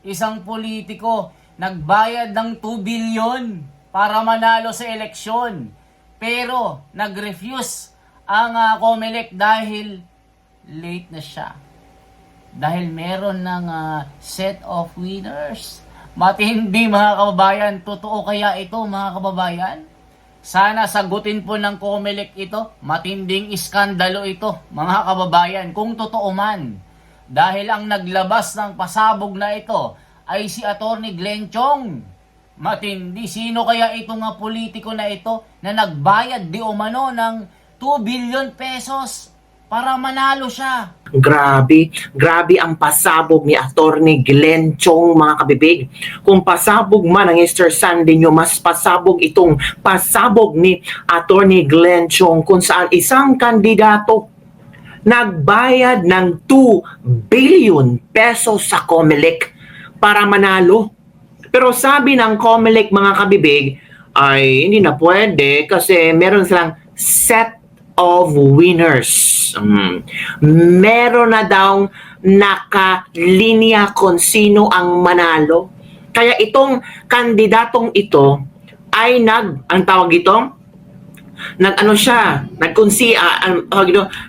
isang politiko nagbayad ng 2 billion para manalo sa eleksyon. Pero nag-refuse ang COMELEC dahil late na siya. Dahil meron ng set of winners. Matindi mga kababayan. Totoo kaya ito mga kababayan? Sana sagutin po ng COMELEC ito. Matinding iskandalo ito mga kababayan. Kung totoo man. Dahil ang naglabas ng pasabog na ito ay si Atty. Glenn Chong. Matindi. Sino kaya itong politiko na ito na nagbayad di umano ng 2 billion pesos para manalo siya? Grabe ang pasabog ni Atty. Glenn Chong, mga kabibig. Kung pasabog man ang Easter Sunday nyo, mas pasabog itong pasabog ni Atty. Glenn Chong kung saan isang kandidato nagbayad ng 2 billion pesos sa COMELEC para manalo. Pero sabi ng COMELEC, mga kabibig, ay hindi na pwede kasi meron silang set of winners. Meron na daw nakalinya kung sino ang manalo. Kaya itong kandidatong ito ay ang tawag ito,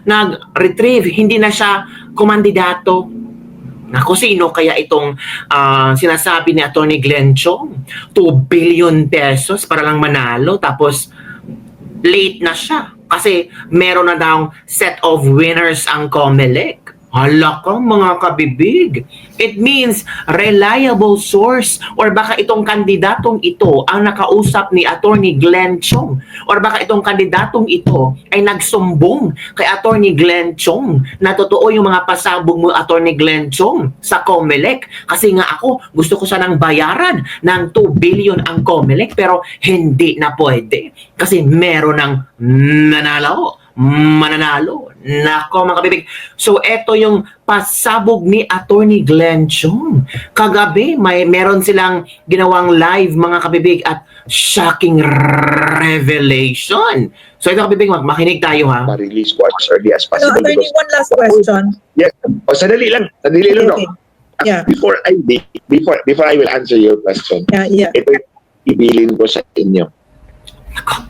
nag-retrieve, hindi na siya kumandidato. Naku, sino kaya itong sinasabi ni Atty. Glenn Chong? 2 billion pesos para lang manalo, tapos late na siya kasi meron na daw set of winners ang COMELEC. Hala ka mga kabibig. It means reliable source, or baka itong kandidatong ito ang nakausap ni Atty. Glenn Chong, or baka itong kandidatong ito ay nagsumbong kay Atty. Glenn Chong na totoo yung mga pasabog mo, Atty. Glenn Chong, sa COMELEC. Kasi nga ako, gusto ko sanang bayaran ng 2 billion ang COMELEC pero hindi na pwede kasi meron ng mananalo. Nako mga kabibig. So eto yung pasabog ni Atty. Glenn Chong. Kagabi meron silang ginawang live mga kabibig at shocking revelation. So ito kabibig, makinig tayo ha. Ma-release ko as early as possible. Attorney, one last question. Yes. Sadali lang. Sadali lang. Okay. No? Yeah. Before I will answer your question, Yeah. ito yung ibilin ko sa inyo.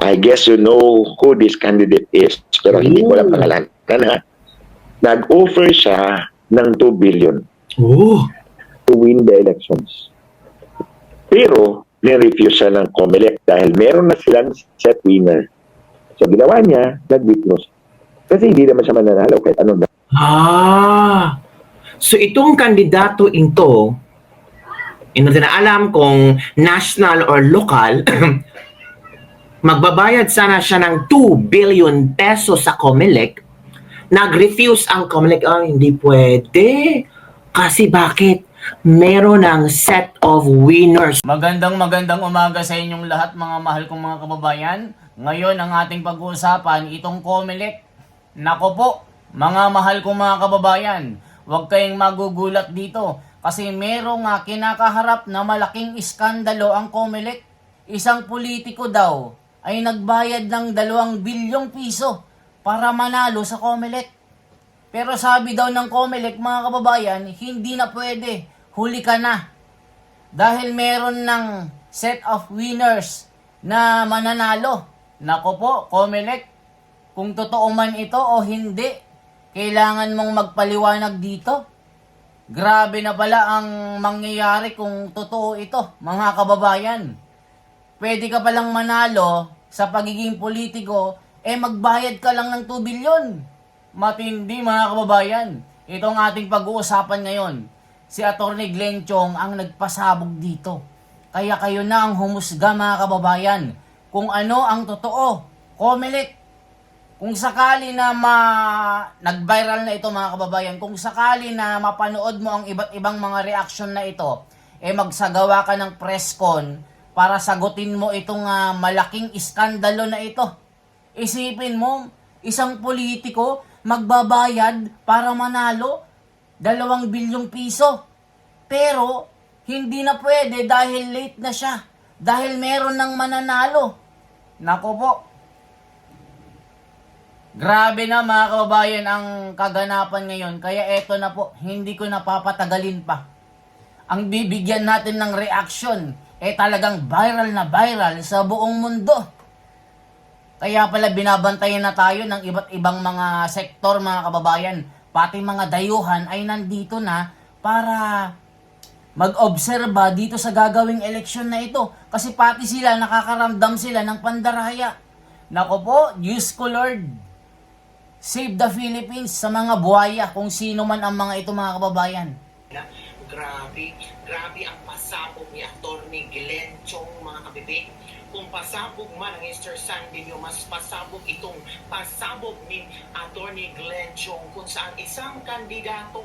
I guess you know who this candidate is, pero hindi ko lang pangalan. Nag-offer siya ng 2 billion to win the elections. Pero, ni-refuse siya ng COMELEC dahil meron na silang set winner. So, ginawa niya, nag-withdraw. Kasi hindi naman siya mananalo kahit ano na. So itong kandidato ito, hindi na alam kung national or local, magbabayad sana siya ng 2 billion pesos sa COMELEC. Nag-refuse ang COMELEC. Hindi pwede. Kasi bakit? Meron ng set of winners. Magandang umaga sa inyong lahat mga mahal kong mga kababayan. Ngayon ang ating pag-uusapan itong COMELEC. Nako po, mga mahal kong mga kababayan, huwag kayong magugulat dito kasi merong kinakaharap na malaking iskandalo ang COMELEC. Isang politiko daw ay nagbayad ng 2 bilyong piso para manalo sa COMELEC. Pero sabi daw ng COMELEC, mga kababayan, hindi na pwede. Huli ka na. Dahil meron ng set of winners na mananalo. Nako po, COMELEC, kung totoo man ito o hindi, kailangan mong magpaliwanag dito. Grabe na pala ang mangyayari kung totoo ito, mga kababayan. Pwede ka palang manalo sa pagiging politiko, magbayad ka lang ng 2 billion. Matindi mga kababayan. Ito ang ating pag-uusapan ngayon. Si Atty. Glenn Chong ang nagpasabog dito. Kaya kayo na ang humusga mga kababayan kung ano ang totoo. COMELEC, kung sakali na nag-viral na ito mga kababayan, kung sakali na mapanood mo ang iba't ibang mga reaksyon na ito, magsagawa ka ng press con para sagutin mo itong malaking iskandalo na ito. Isipin mo, isang politiko magbabayad para manalo 2 bilyong piso. Pero hindi na pwede dahil late na siya. Dahil meron ng mananalo. Nako po. Grabe na mga kababayan ang kaganapan ngayon. Kaya eto na po, hindi ko napapatagalin pa. ang bibigyan natin ng reaction, talagang viral na viral sa buong mundo. Kaya pala binabantayan na tayo ng iba't ibang mga sektor, mga kababayan. Pati mga dayuhan ay nandito na para mag-obserba dito sa gagawing eleksyon na ito. Kasi pati sila, nakakaramdam sila ng pandaraya. Nako po, Diyos ko Lord, save the Philippines sa mga buhaya, kung sino man ang mga ito, mga kababayan. Grabe ang pasabog ni Atty. Glenn Chong, mga kabibig. Kung pasabog man ang Easter Sunday nyo, mas pasabog itong pasabog ni Atty. Glenn Chong, kung saan isang kandidato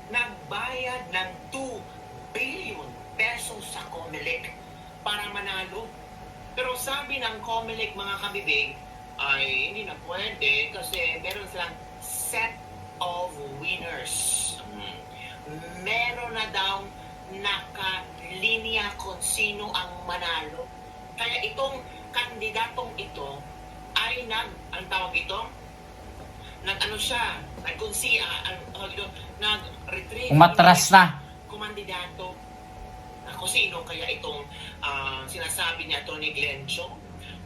nagbayad ng 2 billion pesos sa COMELEC para manalo. Pero sabi ng COMELEC, mga kabibig, ay hindi na pwede kasi meron silang set of winners. Meron na daw nakalinya kung sino ang manalo. Kaya itong kandidatong ito ay ang tawag ito, nag-retrieve Umatras na. kumandidato. Kung sino kaya itong sinasabi ni Atty. Glenn Chong,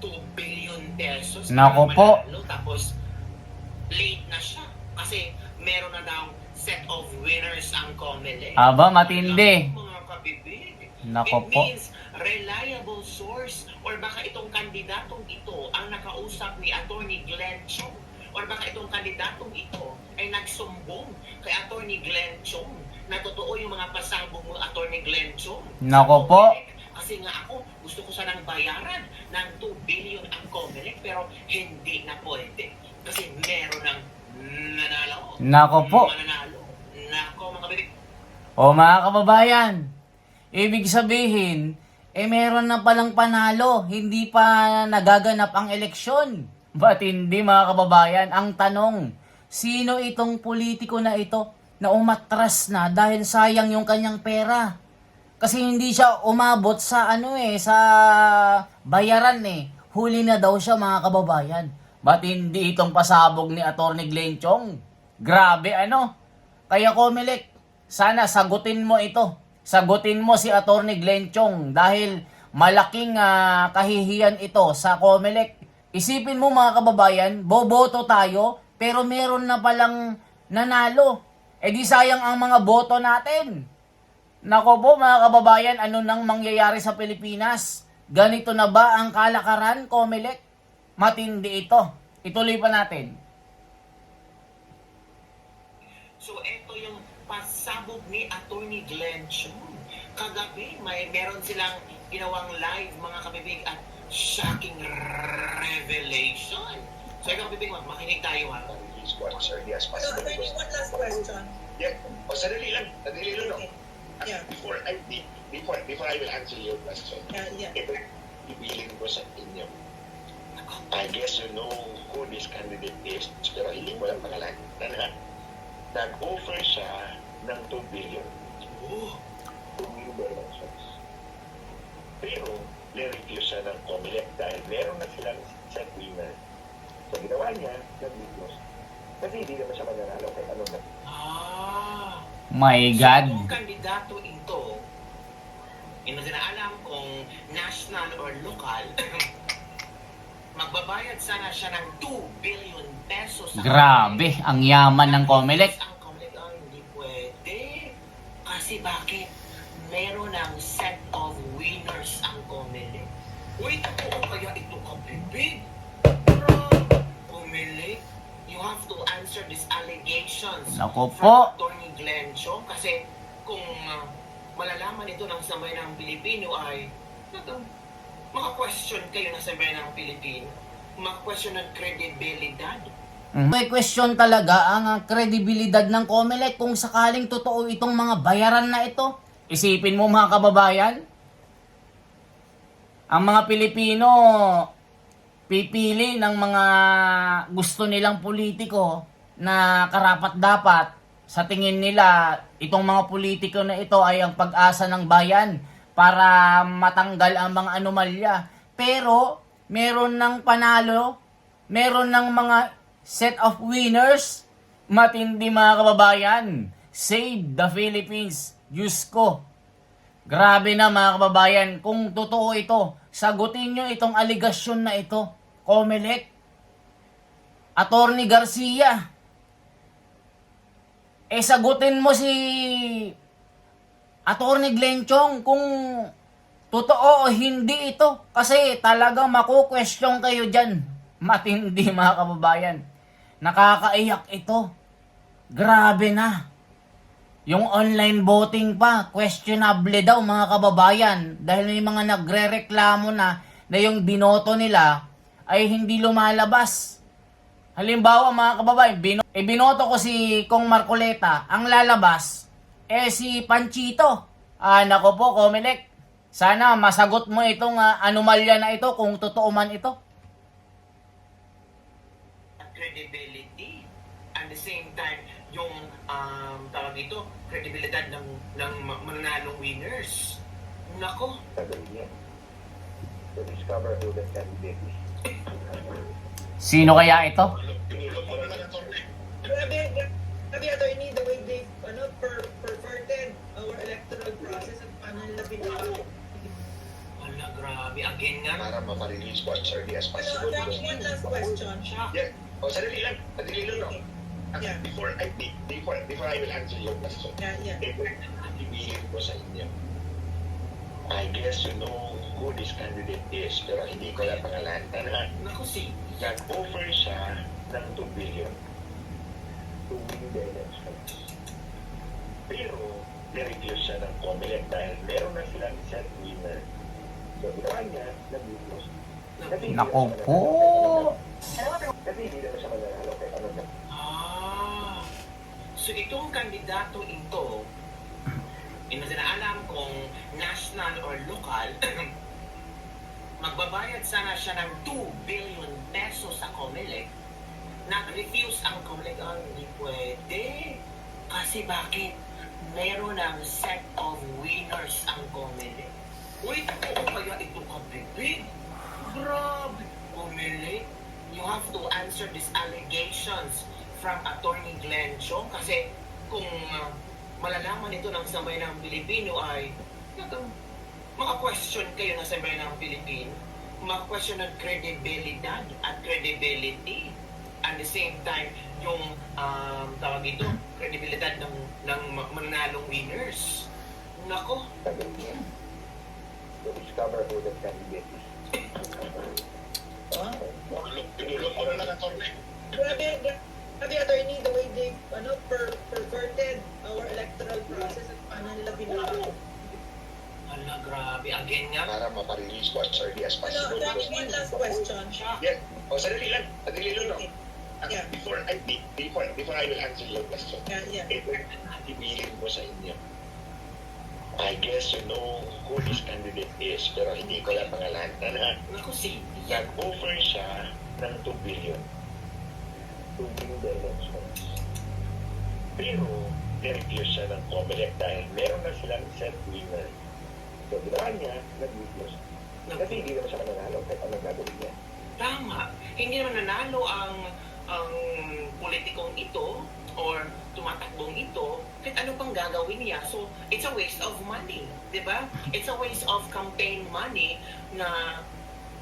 2 billion pesos. Nako para po. manalo. Tapos, late na siya. Kasi meron na daw set of winners ang COMELEC. Aba, matindi. Mga kabibig. Nako It po. means reliable source, or baka itong kandidatong ito ang nakausap ni Atty. Glenn Chong, or baka itong kandidatong ito ay nagsumbong kay Atty. Glenn Chong na totoo yung mga pasabog mo, Atty. Glenn Chong. Nako po. Kasi nga ako, gusto ko sanang bayaran ng 2 billion ang COMELEC, pero hindi na pwede. Kasi meron ng nanalo. Nako po. Mananalo. Nako, mga kabibig. O mga kababayan, ibig sabihin, meron na palang panalo, hindi pa nagaganap ang eleksyon. Ba't hindi, mga kababayan? Ang tanong, sino itong politiko na ito na umatras na dahil sayang yung kanyang pera? Kasi hindi siya umabot sa sa bayaran Huli na daw siya, mga kababayan. Ba't hindi itong pasabog ni Atty. Glenn Chong? Grabe Kaya COMELEC, sana sagutin mo ito. Sagutin mo si Atty. Glenn Chong dahil malaking kahihiyan ito sa COMELEC. Isipin mo, mga kababayan, boboto tayo pero meron na palang nanalo. Di sayang ang mga boto natin. Nako po, mga kababayan, ano nang mangyayari sa Pilipinas? Ganito na ba ang kalakaran, COMELEC? Matindi ito. Ituloy pa natin. So, ito yung pasabog ni Atty. Glenn Chong. Kagabi, meron silang ginawang live, mga kabibig, at shocking revelation. So, ikaw, kabibig, makinig tayo, ha? Sir, yes, So, attorney, one last question. Yeah. Sadali lang. Okay. Yeah. Before I will answer your question, Yeah. ito, ibilin ko sa inyo. I guess you know who this candidate is, pero hindi mo lang pangalan. Nag-offer siya ng 2 billion. Oh, 2 million pesos. Pero, nirefuse siya ng COMELEC dahil meron na silang set winner. So, ginawa niya, nag-refuse. Kasi hindi naman siya mananalo kahit ano na. My God. So, kung kandidato ito, hindi na alam kung national or local, magbabayad sana siya ng 2 billion pesos. Grabe, ang yaman ng COMELEC. Ang COMELEC ang hindi pwede. Kasi bakit? Meron ng set of winners ang COMELEC. Uy, totoo kaya ito kabibig? COMELEC, you have to answer these allegations Nako po. from Atty. Glenn Chong. Kasi kung malalaman ito ng sambayan ng Pilipino ay maka-question kayo na sambayan ng Pilipino. Maka-question ng kredibilidad. May question talaga ang kredibilidad ng COMELEC kung sakaling totoo itong mga bayaran na ito. Isipin mo, mga kababayan, ang mga Pilipino pipili ng mga gusto nilang politiko na karapat-dapat. Sa tingin nila, itong mga politiko na ito ay ang pag-asa ng bayan para matanggal ang mga anomalya. Pero, meron ng panalo, meron ng mga set of winners, matindi, mga kababayan. Save the Philippines. Diyos ko. Grabe na mga kababayan. Kung totoo ito, sagutin nyo itong aligasyon na ito. Comelec. Attorney Garcia. Sagutin mo si Attorney Glenchong kung totoo o hindi ito. Kasi talagang maku-question kayo dyan. Matindi mga kababayan. Nakakaiyak ito. Grabe na. Yung online voting pa, questionable daw mga kababayan. Dahil may mga nagre-reklamo na yung binoto nila ay hindi lumalabas. Halimbawa mga kababayan, binoto ko si Kong Marcoleta. Ang lalabas, si Panchito. Nako po, Comelec. Sana masagot mo itong anomalya na ito kung totoo man ito. Credibility. At the same time, yung tawag ito, kredibilidad ng mananalong winners. Nako. Sabi niya, to discover who the candidate is. Sino kaya ito? Grabe, attorney, the way they, perverted our electoral process at paano nila binago. Wala, grabe. Again nga. Para ma-release po as early as possible. One last question. Yeah. Sadali lang. Sadali lang, no? Yeah. Before I will answer your question, Yeah. ibigin ko sa inyo. I guess you know who this candidate is, pero hindi ko lang pangalan. Nako, si. Nag-offer siya ng 2 billion to win the elections. Pero, na-refuse siya ng Comelec dahil meron na silang set winner. So, ginawa niya, nag-refuse. Kasi hindi Nako naman siya po. mananalo. Kasi hindi naman siya mananalo. Kaya ano na? So itong kandidato ito, hindi na alam kung national or local, magbabayad sana siya ng 2 billion pesos sa Comelec. Nag-refuse ang Comelec, hindi pwede. Kasi bakit? Meron ng set of winners ang Comelec. Wait, oo kaya ito kabibig? Grabe! Comelec, you have to answer these allegations from Attorney Glenchong kasi kung malalaman ito ng sambayan ng Pilipino ay maka-question kayo ng sambayan ng Pilipino, maka-question ng credibilidad at credibility. At the same time, yung tawag ito, credibilidad ng mananalong winners. Nako, Sabi niya, to discover who the candidate is. Tinulog ko na lang ang torneo. Grabe, attorney, the way they, perverted our electoral process at paano nila binago. hala, grabe. Again nga. Para ma-release po as early as possible. One last question. Yeah. Sadali lang. Sadali lang, no? Yeah. Before I will answer your question, Yeah. ibigin ko sa inyo. I guess you know who this candidate is, pero hindi ko lang pangalan. Nako, si. Nag-offer siya ng 2 billion to win the elections. Pero, na-refuse siya ng Comelec dahil meron na silang set winner. So, ginawa niya, nag-refuse. Kasi hindi naman siya mananalo kahit anong gagawin niya. Tama. Hindi naman nanalo ang politikong ito or tumatakbong ito kahit ano pang gagawin niya. So, it's a waste of money. Diba? It's a waste of campaign money na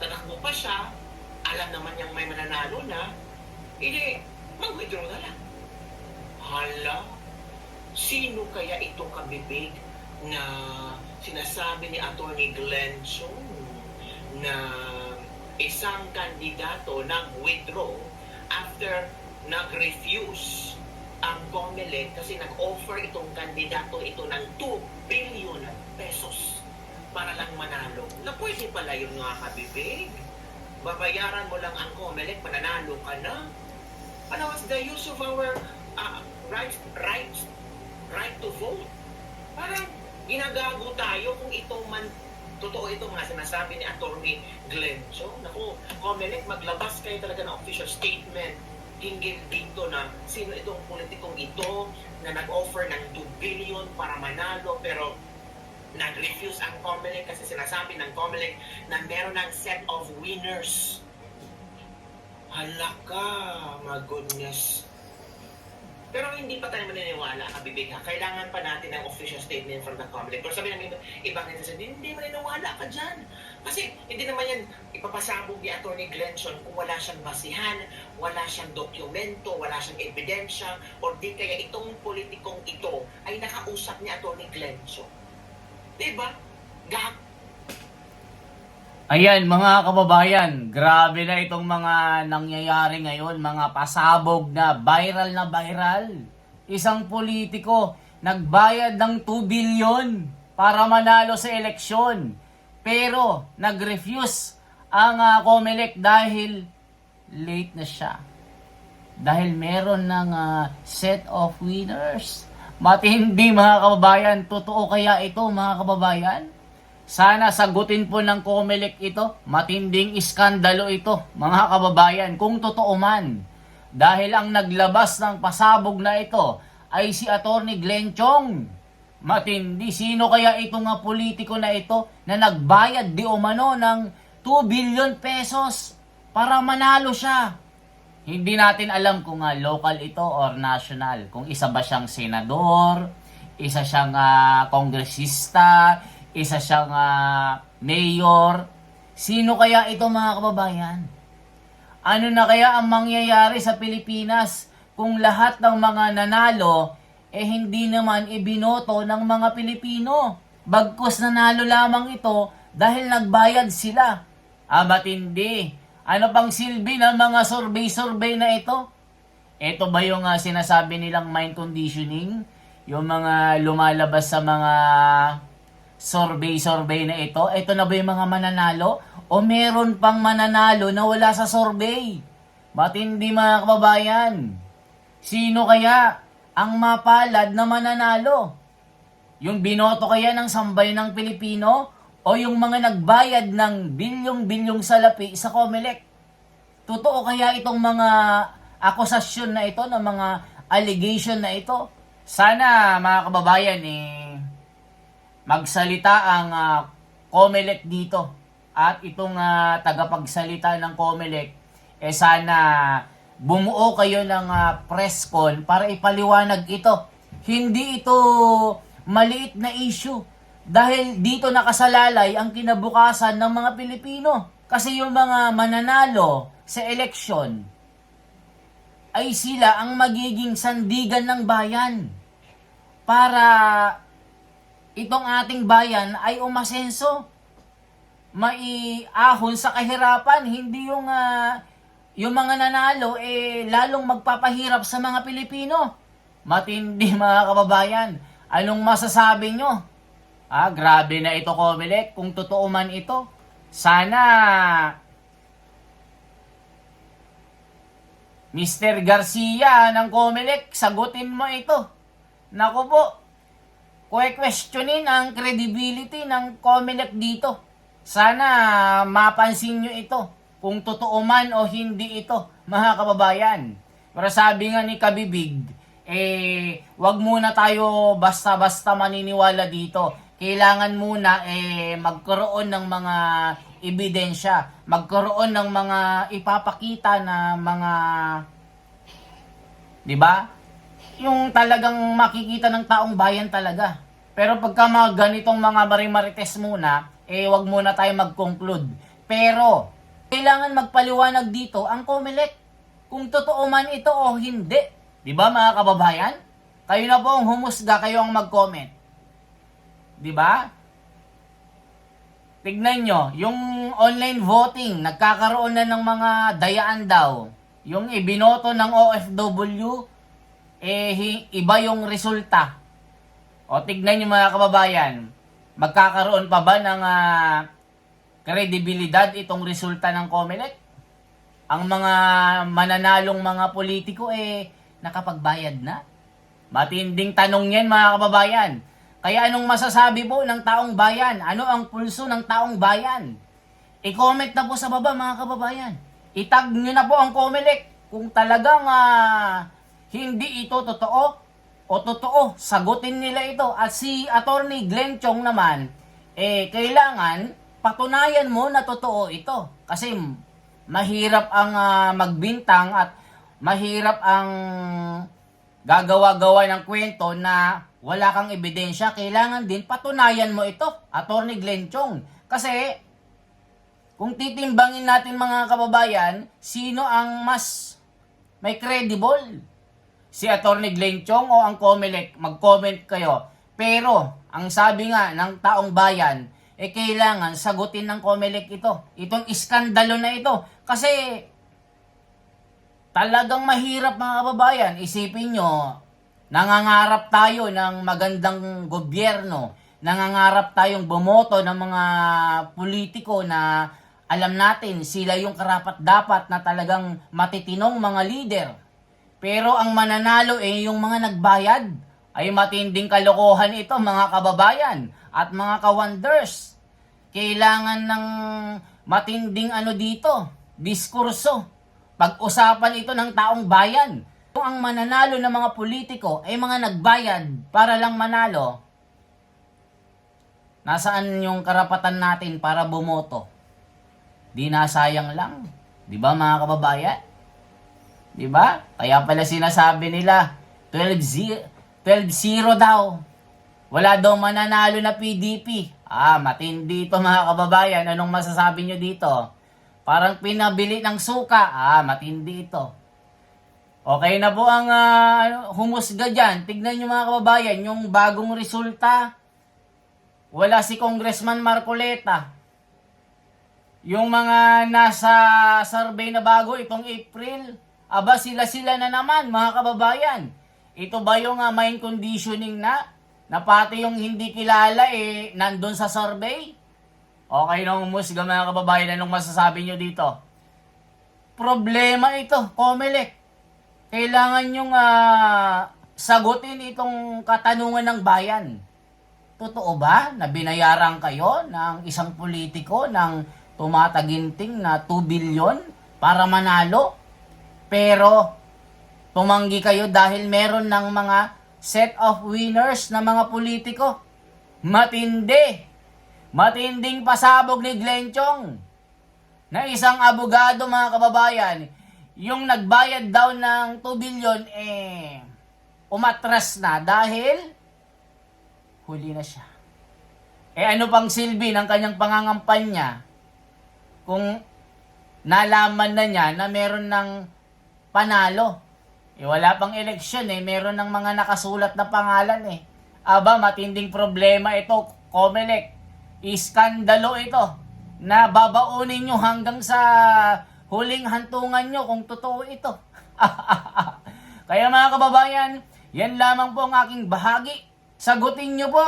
tatakbo pa siya, alam naman niyang may mananalo na, hindi, mag-withdraw na lang. Hala, sino kaya itong kabibig na sinasabi ni Attorney Glenchong na isang kandidato nag-withdraw after nag-refuse ang Comelec kasi nag-offer itong kandidato ito ng 2 billion pesos para lang manalo. Na pwede pala yung mga kabibig. Babayaran mo lang ang Comelec, mananalo ka na. Ano was the use of our right to vote? Parang ginagago tayo kung ito man totoo ito mga sinasabi ni Attorney Glenchong. Naku, Comelec, maglabas kayo talaga ng official statement hinggil dito na sino itong politikong ito na nag-offer ng 2 billion para manalo pero nag-refuse ang Comelec kasi sinasabi ng Comelec na meron ng set of winners. Hala ka, my goodness. Pero hindi pa tayo maniniwala, Kabibig, ha? Kailangan pa natin ng official statement from the Comelec. Pero sabi ng ibang netizen, hindi maniniwala ka dyan. Kasi hindi naman yan ipapasabog ni Atty. Glenchon kung wala siyang basihan, wala siyang dokumento, wala siyang ebidensya, o di kaya itong politikong ito ay nakausap ni Atty. Glenchon. Diba? Ayan mga kababayan, grabe na itong mga nangyayari ngayon, mga pasabog na viral. Isang politiko nagbayad ng 2 billion para manalo sa eleksyon. Pero nag-refuse ang Comelec dahil late na siya. Dahil meron ng set of winners. Matindi mga kababayan, totoo kaya ito mga kababayan? Sana sagutin po ng Comelec ito. Matinding iskandalo ito, mga kababayan, kung totoo man. Dahil ang naglabas ng pasabog na ito ay si Atty. Glenchong. Matindi. Sino kaya itong politiko na ito na nagbayad di umano ng 2 billion pesos para manalo siya? Hindi natin alam kung local ito or national. Kung isa ba siyang senador, isa siyang kongresista, isa siyang mayor. Sino kaya ito mga kababayan? Ano na kaya ang mangyayari sa Pilipinas kung lahat ng mga nanalo hindi naman ibinoto ng mga Pilipino? Bagkus nanalo lamang ito dahil nagbayad sila. Matindi. Ano pang silbi ng mga survey na ito? Ito ba yung sinasabi nilang mind conditioning? Yung mga lumalabas sa mga survey na ito? Ito na ba yung mga mananalo? O meron pang mananalo na wala sa survey? Matindi mga kababayan. Sino kaya ang mapalad na mananalo? Yung binoto kaya ng sambay ng Pilipino? O yung mga nagbayad ng bilyong-bilyong salapi sa Comelec? Totoo kaya itong mga akusasyon na ito, ng mga allegation na ito? Sana mga kababayan magsalita ang Comelec dito. At itong tagapagsalita ng Comelec, sana bumuo kayo ng press con para ipaliwanag ito. Hindi ito maliit na issue. Dahil dito nakasalalay ang kinabukasan ng mga Pilipino. Kasi yung mga mananalo sa eleksyon ay sila ang magiging sandigan ng bayan para itong ating bayan ay umasenso, maiahon sa kahirapan. Hindi yung mga nanalo lalong magpapahirap sa mga Pilipino. Matindi mga kababayan. Anong masasabi nyo? Grabe na ito Comelec, kung totoo man ito. Sana Mr. Garcia ng Comelec, sagutin mo ito. Naku po, questionin ang credibility ng Comelec dito. Sana mapansin nyo ito, kung totoo man o hindi ito, mga kababayan. Pero sabi nga ni Kabibig, wag muna tayo basta-basta maniniwala dito. Kailangan muna magkaroon ng mga ebidensya, magkaroon ng mga ipapakita na mga, di ba? Yung talagang makikita ng taong bayan talaga. Pero pagka mga ganitong mga marimarites muna, wag muna tayo mag-conclude. Pero kailangan magpaliwanag dito ang Comelec kung totoo man ito o hindi. Di ba mga kababayan? Kayo na po ang humusga, kayo ang mag-comment. Di ba? Tignan nyo, yung online voting, nagkakaroon na ng mga dayaan daw. Yung ibinoto ng OFW, iba yung resulta. O tignan nyo mga kababayan, magkakaroon pa ba ng kredibilidad itong resulta ng Comelec? Ang mga mananalong mga politiko nakapagbayad na? Matinding tanong yan mga kababayan. Kaya anong masasabi po ng taong bayan? Ano ang pulso ng taong bayan? I-comment na po sa baba mga kababayan. Itag nyo na po ang Comelec kung talagang hindi ito totoo o totoo. Sagutin nila ito. At si Atty. Glenchong naman, kailangan patunayan mo na totoo ito. Kasi mahirap ang magbintang at mahirap ang gagawa-gawa ng kwento na wala kang ebidensya, kailangan din patunayan mo ito, Attorney Glenn Chong. Kasi, kung titimbangin natin mga kababayan, sino ang mas may credible? Si Attorney Glenn Chong o ang COMELEC? Mag-comment kayo. Pero, ang sabi nga ng taong bayan, kailangan sagutin ng COMELEC ito. Itong iskandalo na ito. Kasi, talagang mahirap mga kababayan. Isipin nyo, nangangarap tayo ng magandang gobyerno. Nangangarap tayong bumoto ng mga politiko na alam natin sila yung karapat-dapat na talagang matitinong mga leader. Pero ang mananalo yung mga nagbayad. Ay matinding kalokohan ito mga kababayan at mga ka-wonders. Kailangan ng matinding diskurso. Pag-usapan ito ng taong bayan. Kung ang mananalo ng mga politiko ay mga nagbayad para lang manalo, nasaan yung karapatan natin para bumoto? Di nasayang lang. Di ba mga kababayan? Di ba? Kaya pala sinasabi nila, 12-0 daw. Wala daw mananalo na PDP. Matindi ito mga kababayan. Anong masasabi nyo dito? Parang pinabili ng suka. Matindi ito. Okay na po ang humusga dyan. Tignan nyo mga kababayan, yung bagong resulta. Wala si Congressman Marcoleta. Yung mga nasa survey na bago itong April, sila-sila na naman mga kababayan. Ito ba yung mind conditioning na pati yung hindi kilala nandun sa survey? Okay na humusga mga kababayan, anong masasabi nyo dito? Problema ito, COMELEC. Kailangan nyong sagutin itong katanungan ng bayan. Totoo ba na binayaran kayo ng isang politiko ng tumataginting na 2 billion para manalo? Pero tumanggi kayo dahil meron ng mga set of winners na mga politiko. Matindi. Matinding pasabog ni Glenn Chong na isang abogado mga kababayan. Yung nagbayad daw ng 2 billion umatras na dahil huli na siya. Ano pang silbi ng kanyang pangangampanya kung nalaman na niya na meron ng panalo? Wala pang eleksyon meron ng mga nakasulat na pangalan matinding problema ito, COMELEC. Iskandalo ito na babaunin nyo hanggang sa huling hantungan nyo kung totoo ito. Kaya mga kababayan, yan lamang po ang aking bahagi. Sagutin nyo po.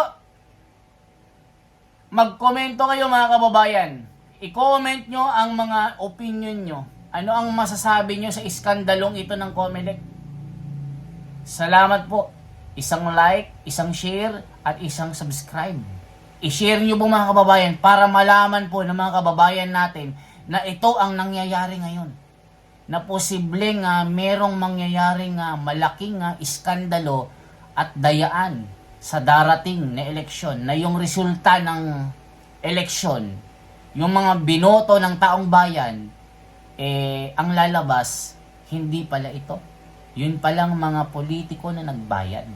Magkomento kayo mga kababayan. I-comment nyo ang mga opinion nyo. Ano ang masasabi nyo sa iskandalong ito ng COMELEC? Salamat po. Isang like, isang share, at isang subscribe. I-share nyo po mga kababayan para malaman po ng mga kababayan natin na ito ang nangyayari ngayon. Na posibleng merong mangyayaring malaking iskandalo at dayaan sa darating na eleksyon. Na yung resulta ng eleksyon, yung mga binoto ng taong bayan, ang lalabas, hindi pala ito. Yun palang mga politiko na nagbayad.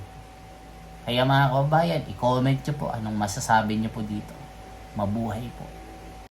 Kaya mga kababayan, i-comment nyo po anong masasabi nyo po dito. Mabuhay po.